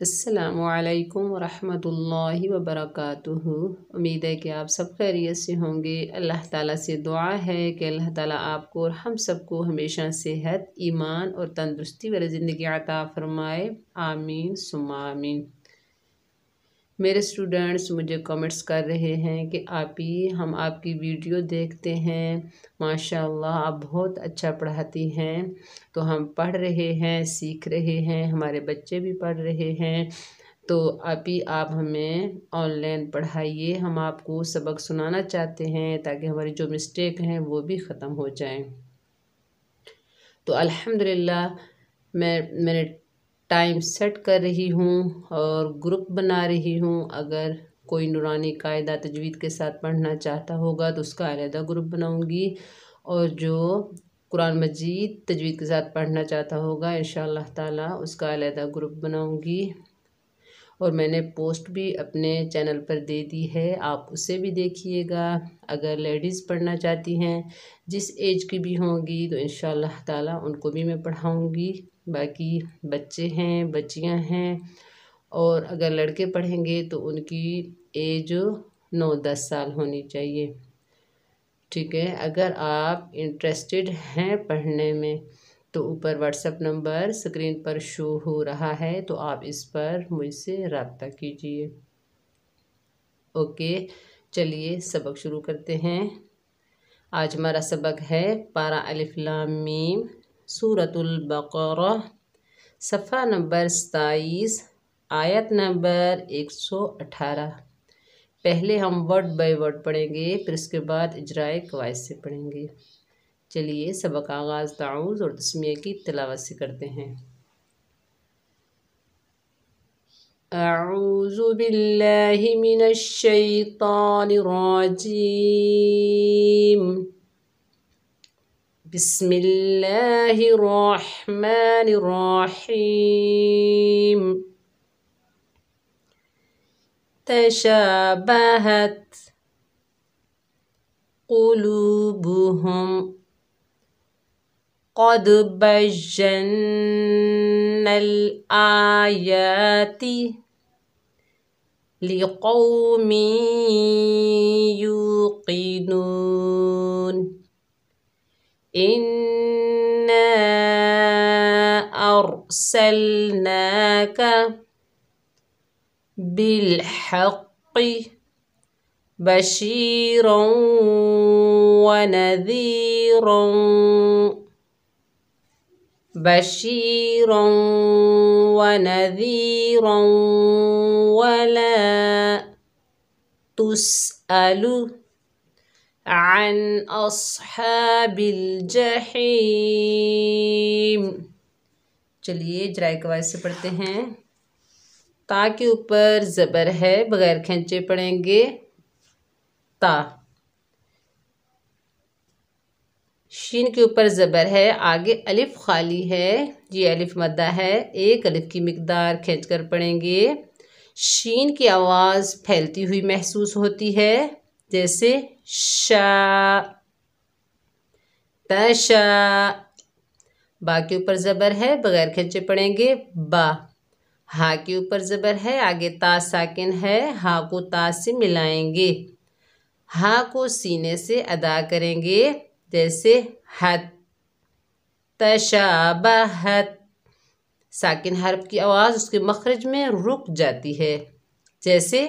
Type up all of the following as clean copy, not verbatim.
अस्सलामुअलैकुम वरहमतुल्लाहि वबरकातुहू। उम्मीद है कि आप सब खैरियत से होंगे। अल्लाह ताला से दुआ है कि अल्लाह ताला आपको और हम सबको हमेशा सेहत, ईमान और तंदुरुस्ती वाली ज़िंदगी अता फरमाए। आमीन सुम्मा आमीन। मेरे स्टूडेंट्स मुझे कमेंट्स कर रहे हैं कि आपी हम आपकी वीडियो देखते हैं, माशाल्लाह आप बहुत अच्छा पढ़ाती हैं। तो हम पढ़ रहे हैं, सीख रहे हैं, हमारे बच्चे भी पढ़ रहे हैं। तो आपी आप हमें ऑनलाइन पढ़ाइए, हम आपको सबक सुनाना चाहते हैं ताकि हमारी जो मिस्टेक हैं वो भी ख़त्म हो जाएं। तो अल्हम्दुलिल्लाह मैंने टाइम सेट कर रही हूँ और ग्रुप बना रही हूँ। अगर कोई नूरानी कायदा तजवीद के साथ पढ़ना चाहता होगा तो उसका अलहदा ग्रुप बनाऊँगी, और जो कुरान मजीद तजवीद के साथ पढ़ना चाहता होगा इंशाअल्लाह ताला उसका अलहदा ग्रुप बनाऊँगी। और मैंने पोस्ट भी अपने चैनल पर दे दी है, आप उसे भी देखिएगा। अगर लेडीज़ पढ़ना चाहती हैं, जिस एज की भी होंगी, तो इंशाअल्लाह ताला उनको भी मैं पढ़ाऊँगी। बाकी बच्चे हैं, बच्चियां हैं, और अगर लड़के पढ़ेंगे तो उनकी एज 9-10 साल होनी चाहिए। ठीक है, अगर आप इंटरेस्टेड हैं पढ़ने में तो ऊपर व्हाट्सएप नंबर स्क्रीन पर शो हो रहा है, तो आप इस पर मुझसे रब्ता कीजिए। ओके, चलिए सबक शुरू करते हैं। आज हमारा सबक है पारा अलिफ लाम मीम सूरतुल बकरा, सफ़ा नंबर 27, आयत नंबर 118। पहले हम वर्ड बाय वर्ड पढ़ेंगे, फिर उसके बाद इजराए कवायद से पढ़ेंगे। चलिए सबक आगाज़ ताऊज़ और तस्मीया की तिलावत से करते हैं। अऊज़ु बिल्लाहि मिनश शैतानिर रजीम। बिस्मिल्लाहिर रहमानिर रहीम। तशाबहत क़ुलूबुहुम क़द बय्यन्नल आयाति लिक़ौमिन युक़िनून। इन्ना अर्सलनाका बिलहक़्क़ि बशीरन व नज़ीरन वला तुस्अलु अन अस्हाबिल जहीम। चलिए इजराए कवायद से पढ़ते हैं। ता के ऊपर ज़बर है, बगैर खींचे पढ़ेंगे ता। शीन के ऊपर ज़बर है, आगे अलिफ खाली है, ये अलिफ मद्दा है, एक अलिफ की मिकदार खींचकर पढ़ेंगे। शीन की आवाज़ फैलती हुई महसूस होती है, जैसे शा तशा। बा के ऊपर ज़बर है, बगैर खींचे पढ़ेंगे बा। हा के ऊपर ज़बर है, आगे ता साकिन है, हा को ता से मिलाएंगे, हा को सीने से अदा करेंगे, जैसे हत। तशाबहत, साकिन हर्फ की आवाज़ उसके मखरज में रुक जाती है, जैसे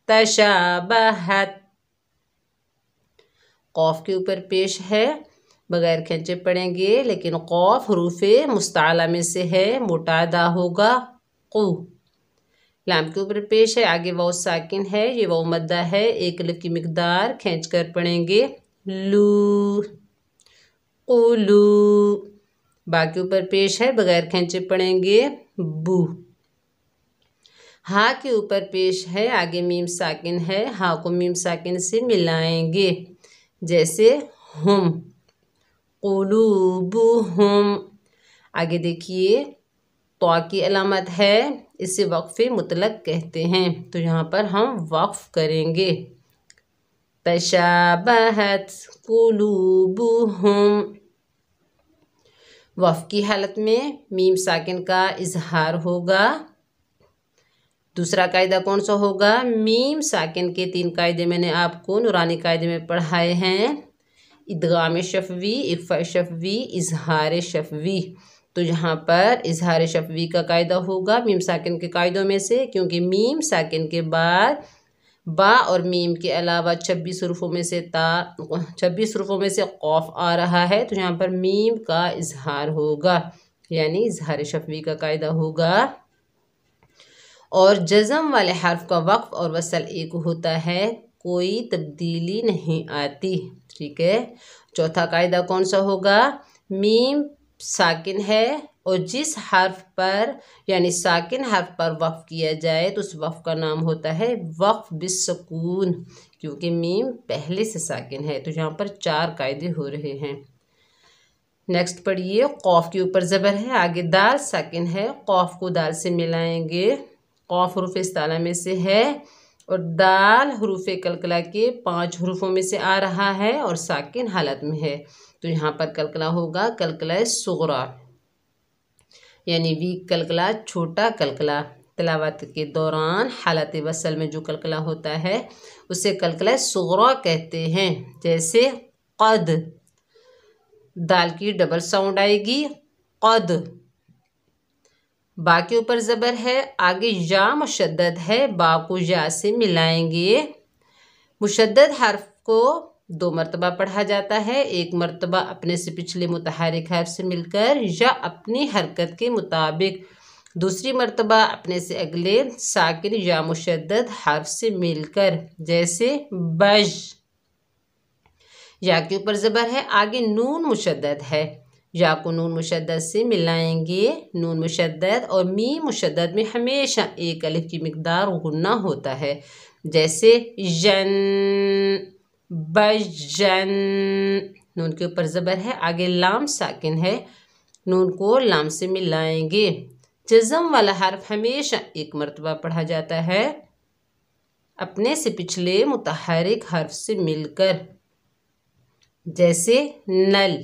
तशाबहत। कौफ के ऊपर पेश है, बगैर खींचे पढ़ेंगे, लेकिन कौफ हरूफे मुस्ताला में से है, मोटा अदा होगा कु। लाम के ऊपर पेश है, आगे वाव साकिन है, ये वाव मद्दा है, एक अलिफ की मिकदार खींच कर पढ़ेंगे लू कुलू। बा के ऊपर पेश है, बगैर खींचे पढ़ेंगे बू। हा के ऊपर पेश है, आगे मीम साकिन है, हा को मीम साकिन से मिलाएंगे, जैसे हम। कुलूबुहुम। आगे देखिए तो की अलामत है, इसे वक्फ़े मुतलक कहते हैं, तो यहाँ पर हम वक्फ करेंगे। तशाबहत कुलूबुहुम। वक्फ की हालत में मीम साकिन का इजहार होगा, दूसरा कायदा कौन सा होगा? मीम साकिन के 3 कायदे मैंने आपको नूरानी कायदे में पढ़ाए हैं। इदगाम शफवी, इफ़ा शफवी, इजहार शफवी। तो यहाँ पर इजहार शफवी का कायदा होगा मीम साकिन के कायदों में से, क्योंकि मीम साकिन के बाद बा और मीम के अलावा 26 हरूफों में से 26 हरूफों में से कौफ आ रहा है, तो यहाँ पर मीम का इजहार होगा, यानी इजहार शफवी का कायदा होगा। और जज़म वाले हर्फ का वक्फ और वसल एक होता है, कोई तब्दीली नहीं आती। ठीक है। चौथा कायदा कौन सा होगा? मीम साकिन है और जिस हर्फ पर यानी साकिन हर्फ पर वक्फ किया जाए तो उस वक्फ का नाम होता है वक्फ बिस्सकून, क्योंकि मीम पहले से साकिन है। तो यहाँ पर 4 कायदे हो रहे हैं। नेक्स्ट पढ़िए, कौफ के ऊपर ज़बर है, आगे दाल साकिन है, कौफ को दाल से मिलाएंगे। कौफ हरूफ इस्ताला में से है और दाल हरूफ कलकला के 5 हरूफों में से आ रहा है और साकिन हालत में है, तो यहाँ पर कलकला होगा कलकला सुगरा, यानी वीक कलकला, छोटा कलकला। तिलावत के दौरान हालत वसल में जो कलकला होता है उसे कलकला सुगरा कहते हैं। जैसे कद, दाल की डबल साउंड आएगी कद। बा के ऊपर ज़बर है, आगे या मुशद्दद है, बा को या से मिलाएंगे। मुशद्दद हर्फ को 2 मरतबा पढ़ा जाता है, एक मरतबा अपने से पिछले मुतहरिक हर्फ से मिलकर या अपनी हरकत के मुताबिक, दूसरी मरतबा अपने से अगले साकिन या मुशद्दद हर्फ से मिलकर। जैसे बज, या के ऊपर ज़बर है, आगे नून मुशद्दद है, या को नून मुशद्दद से मिलाएंगे। नून मुशद्दद और मीम मुशद्दद में हमेशा एक अलिफ की मिकदार गुन्ना होता है। जैसे जन, बजन। नून के ऊपर ज़बर है, आगे लाम साकिन है, नून को लाम से मिलाएंगे। जज़म वाला हर्फ हमेशा एक मरतबा पढ़ा जाता है, अपने से पिछले मुतहरिक हर्फ से मिलकर। जैसे नल,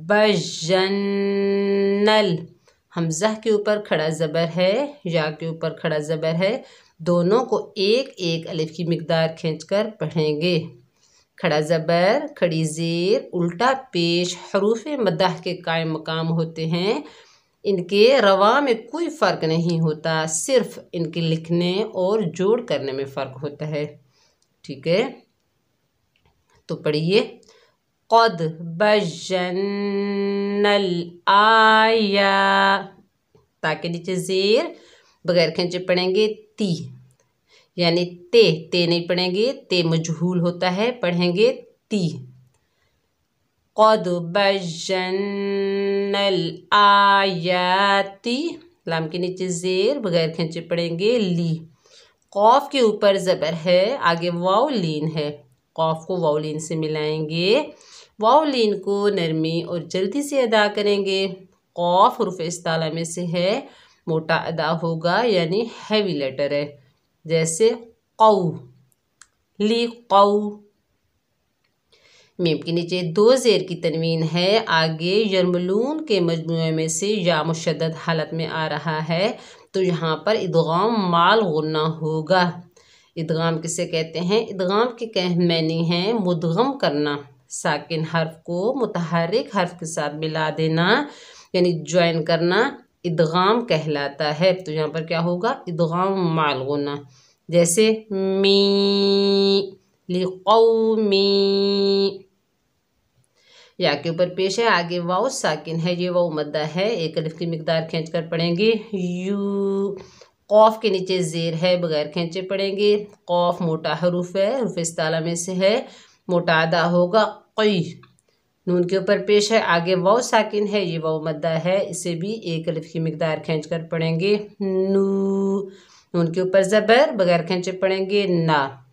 बजन्नल। हमज़ा के ऊपर खड़ा ज़बर है, या के ऊपर खड़ा ज़बर है, दोनों को एक एक अलिफ की मिकदार खींचकर पढ़ेंगे। खड़ा ज़बर, खड़ी ज़ेर, उल्टा पेश हरूफ मद्दाह के कायम मकाम होते हैं। इनके रवा में कोई फ़र्क नहीं होता, सिर्फ इनके लिखने और जोड़ करने में फ़र्क होता है। ठीक है। तो पढ़िए, क़द बय्यन्नल आया। ताकि नीचे ज़ेर बगैर खींचे पढ़ेंगे ती, यानी ते नहीं पढ़ेंगे, ते मजहूल होता है, पढ़ेंगे ती। क़द बय्यन्नल आयाती, लाम के नीचे ज़ेर बगैर खींचे पढ़ेंगे ली। क़ौफ के ऊपर ज़बर है, आगे वाव लीन है, क़ौफ को वाव लीन से मिलाएंगे। वाव लीन को नरमी और जल्दी से अदा करेंगे। क़ौफ हरूफ इस्ताला में से है, मोटा अदा होगा, यानी हैवी लेटर है। जैसे क़ौ, ली क़ौ। मीम के नीचे 2 ज़ेर की तनवीन है, आगे यरमलून के मजमूए में से या मुशद्दद हालत में आ रहा है, तो यहाँ पर इदगाम माल गुन्ना होगा। इदगाम किसे कहते हैं? इदगाम के कहमैनी हैं मुदगम करना, साकिन हर्फ को मुतहरिक हर्फ के साथ मिला देना, यानी ज्वाइन करना इदगाम कहलाता है। तो यहाँ पर क्या होगा? इदगाम माल गुन्ना। जैसे मी, लिक़ौमी। या के ऊपर पेश है, आगे वाव साकिन है, ये वाव मद्दा है, एक अलिफ की मिकदार खींच कर पढ़ेंगे यू। क़ौफ के नीचे ज़ेर है, बगैर खींचे पढ़ेंगे। क़ौफ मोटा हरूफ है, हरूफ इस्ताला में से है, मोटा अदा होगा क़ई। नून के ऊपर पेश है, आगे वाव साकिन है, ये वाव मद्दा है, इसे भी एक अलिफ की मिकदार खींच कर पढ़ेंगे नू। नून के ऊपर ज़बर, बगैर खींचे पढ़ेंगे ना।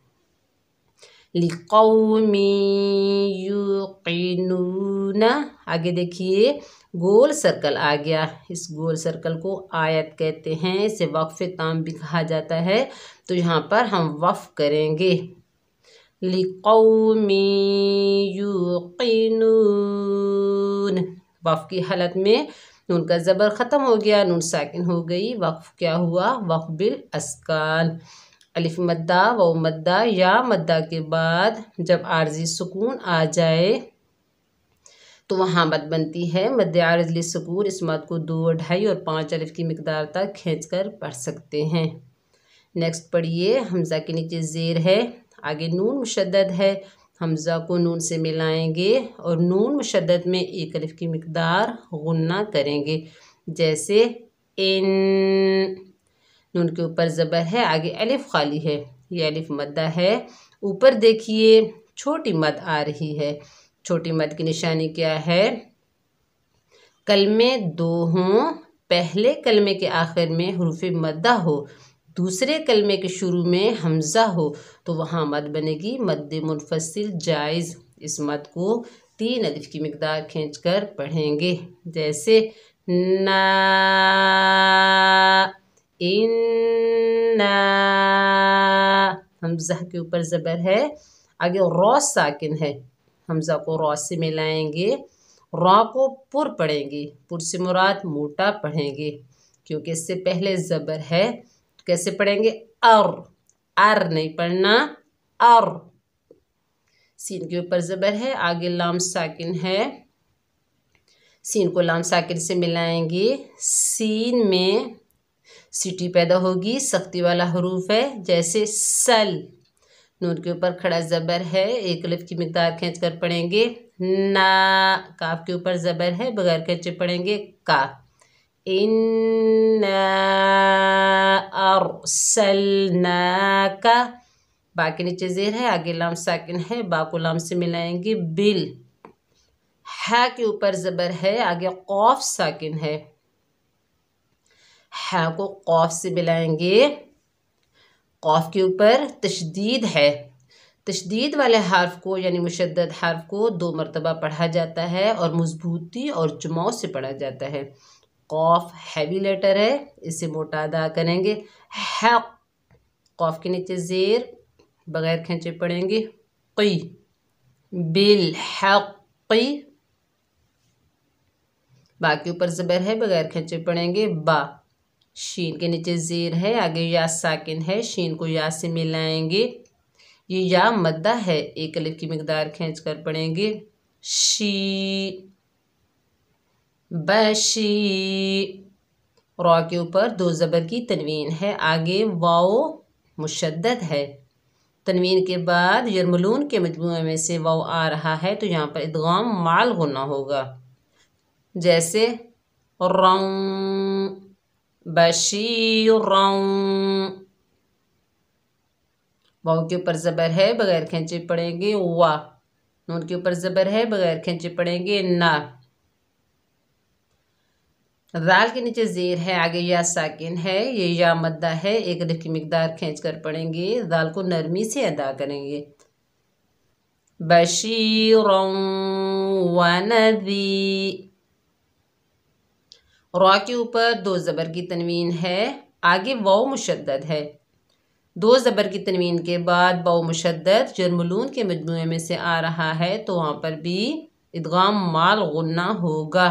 लिक़ौमी युक़िनून। आगे देखिए गोल सर्कल आ गया, इस गोल सर्कल को आयत कहते हैं, इसे वक्फ़ ताम भी कहा जाता है। तो यहाँ पर हम वफ़ करेंगे लिक़ौमी युक़िनून। वफ़ की हालत में नून का ज़बर ख़त्म हो गया, नून साकिन हो गई, वक्फ क्या हुआ, वक्फ बिल अस्कान। अलिफ मद्दा व मद्दा या मद्दा के बाद जब आर्जी सुकून आ जाए तो वहाँ मद बनती है मद्दे आर्ज़ी सुकून। इस मद को 2, 2.5 और 5 अलिफ की मिकदार तक खींच कर पढ़ सकते हैं। नेक्स्ट पढ़िए, हमज़ा के नीचे ज़ेर है, आगे नून मुशद्दद है, हमज़ा को नून से मिलाएंगे और नून मुशद्दद में 1 अलिफ की मिकदार गुन्ना करेंगे। जैसे इन, नून के ऊपर ज़बर है, आगे अलिफ खाली है, ये अलिफ मद्दा है। ऊपर देखिए छोटी मद आ रही है, छोटी मद की निशानी क्या है, कलमे 2 हों, पहले कलमे के आखिर में हुरूफ मद्दा हो, दूसरे कलमे के शुरू में हमज़ा हो, तो वहाँ मद बनेगी मद्दे मुनफसिल जायज़। इस मद को 3 अलिफ की मिकदार खींच कर पढ़ेंगे। जैसे ना, इन्ना, हमज़ा के ऊपर ज़बर है, आगे रॉ साकिन है, हमज़ा को रॉ से मिलाएंगे, रॉ को पुर पढ़ेंगे, पुर से मुराद मोटा पढ़ेंगे क्योंकि इससे पहले ज़बर है। तो कैसे पढ़ेंगे, अर नहीं पढ़ना, और। सीन के ऊपर ज़बर है, आगे लाम साकिन है, सीन को लाम साकिन से मिलाएंगे, सीन में सीटी पैदा होगी, सख्ती वाला हरूफ है। जैसे सल, नून के ऊपर खड़ा ज़बर है, 1 अलिफ की मिकदार खींच कर पढ़ेंगे। ना, काफ के ऊपर ज़बर है, बगैर खींचे पढ़ेंगे का। इन्ना अरसलनाका, बा के नीचे ज़ेर है, आगे लाम साकिन है, बा को लाम से मिलाएंगे बिल। हा के ऊपर ज़बर है, आगे कौफ साकिन है, हा को कौफ से मिलाएंगे, कौफ के ऊपर तशदीद है, तशदीद वाले हर्फ को यानी मुशद्दद हर्फ को 2 मरतबा पढ़ा जाता है और मजबूती और जमाव से पढ़ा जाता है। कौफ हैवी लेटर है, इसे मोटा अदा करेंगे। हक, कौफ के नीचे ज़ेर, बगैर खींचे पढ़ेंगे क़ी, बिल हक़्क़ी, बा के ऊपर ज़बर है, बगैर खींचे पढ़ेंगे बा। शीन के नीचे ज़ेर है, आगे या साकिन है, शीन को या से मिलाएंगे, ये या मद्दा है, 1 अलिफ की मिकदार खींच कर पढ़ेंगे शी, बशी। रॉ के ऊपर 2 ज़बर की तनवीन है, आगे वाओ मुशद्दद है, तनवीन के बाद यरमलून के मजमूए में से वाओ आ रहा है तो यहाँ पर इदगाम माल होना होगा। जैसे रौं, बशीरौं, वाओ के ऊपर ज़बर है, बगैर खींचे पढ़ेंगे वा, नून के ऊपर ज़बर है, बगैर खींचे पढ़ेंगे ना। दाल के नीचे ज़ेर है, आगे या साकिन है, ये या मद्दा है, 1 अलिफ की मिकदार खींच कर पढ़ेंगे, दाल को नरमी से अदा करेंगे। बशीरौं व नज़ीर, रॉ के ऊपर 2 ज़बर की तनवीन है, आगे वाओ मुशद्दद है, 2 ज़बर की तनवीन के बाद वाओ मुशद्दद जरमलून के मजमूए में से आ रहा है तो वहाँ पर भी इदगाम माल गुन्ना होगा।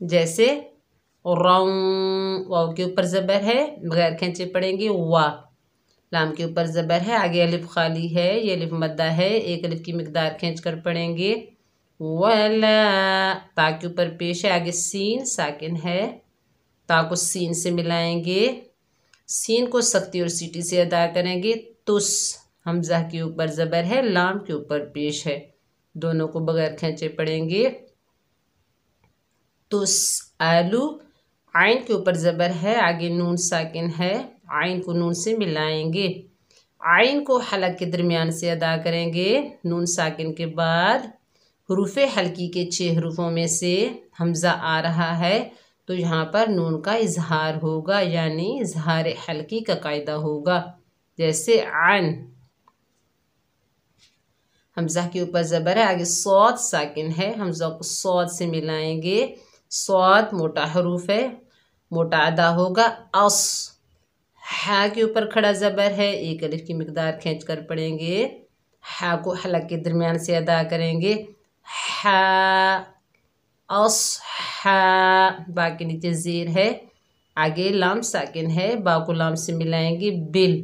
जैसे रौं, वाओ के ऊपर ज़बर है, बगैर खींचे पढ़ेंगे वा, लाम के ऊपर ज़बर है, आगे अलिफ खाली है, ये अलिफ मद्दा है, 1 अलिफ की मिकदार खींच कर पढ़ेंगे वला। ता के ऊपर पेश है, आगे सीन साकिन है, ता को सीन से मिलाएंगे, सीन को सख्ती और सीटी से अदा करेंगे तुस। हमज़ा के ऊपर ज़बर है, लाम के ऊपर पेश है, दोनों को बगैर खींचे पढ़ेंगे तुस आलू। आइन के ऊपर ज़बर है, आगे नून साकिन है, आइन को नून से मिलाएंगे, आइन को हलक के दरमियान से अदा करेंगे। नून साकिन के बाद हुरूफ़े हल्की के 6 हरूफों में से हमज़ा आ रहा है तो यहाँ पर नून का इजहार होगा यानी इजहार हल्की का कायदा होगा। जैसे आन, हमज़ा के ऊपर ज़बर है, आगे सौद साकिन है, हमज़ा को सौद से मिलाएंगे, सौद मोटा हरूफ है, मोटा अदा होगा अस। हा के ऊपर खड़ा ज़बर है, 1 अलिफ की मिकदार खींच कर पढ़ेंगे, हा को हलक के दरमियान से अदा करेंगे हा अस्हा, बा के नीचे ज़ेर है, आगे लाम साकिन है, बा को लाम से मिलाएंगे बिल।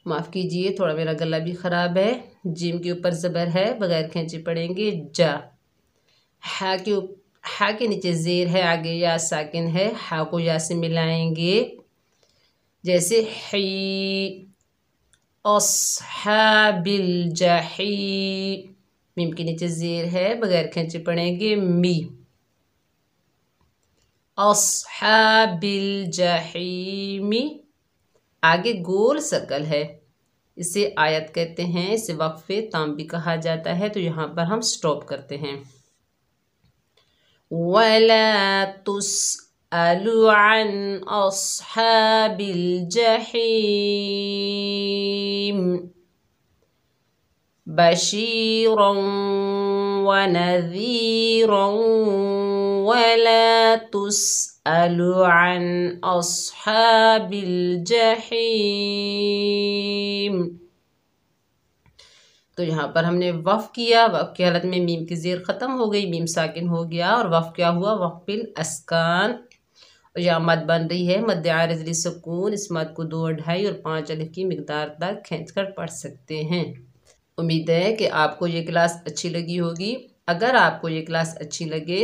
माफ़ कीजिए, थोड़ा मेरा गला भी ख़राब है। जीम के ऊपर ज़बर है, बगैर खींचे पढ़ेंगे जा। हा के नीचे ज़ेर है, आगे या साकिन है, हा को या से मिलाएंगे जैसे ही। अस्हाबिल जहीम, मीम के नीचे ज़ेर है, बगैर खींचे पढ़ेंगे मी। अस्हाबिल जहीमी, आगे गोल सर्कल है, इसे आयत कहते हैं, इसे वक्फ़े ताम भी कहा जाता है। तो यहाँ पर हम स्टॉप करते हैं। वला तुस्अलु अन अस्हाबिल जहीम बशीरन व नज़ीरन वला तुस्अलु अन अस्हाबिल जहीम। तो यहाँ पर हमने वफ़ किया, वफ़ की हालत में मीम की ज़ेर ख़त्म हो गई, मीम साकिन हो गया और वफ़ क्या हुआ, वफ़ बिल अस्कान। और यहाँ मद बन रही है मद आरिज़ लिस्सूकून, इस मद को 2 2.5 और 5 अलिफ की मिक़दार तक खींचकर पढ़ सकते हैं। उम्मीद है कि आपको ये क्लास अच्छी लगी होगी। अगर आपको ये क्लास अच्छी लगे,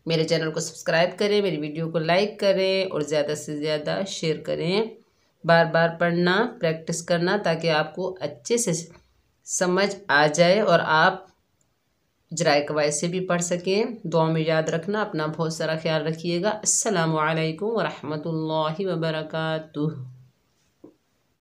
मेरे चैनल को सब्सक्राइब करें, मेरी वीडियो को लाइक करें और ज़्यादा से ज़्यादा शेयर करें। बार बार पढ़ना, प्रैक्टिस करना, ताकि आपको अच्छे से समझ आ जाए और आप जराए कवायद से भी पढ़ सकें। दुआ में याद रखना, अपना बहुत सारा ख्याल रखिएगा। अस्सलामु अलैकुम व रहमतुल्लाहि व बरकातुहू।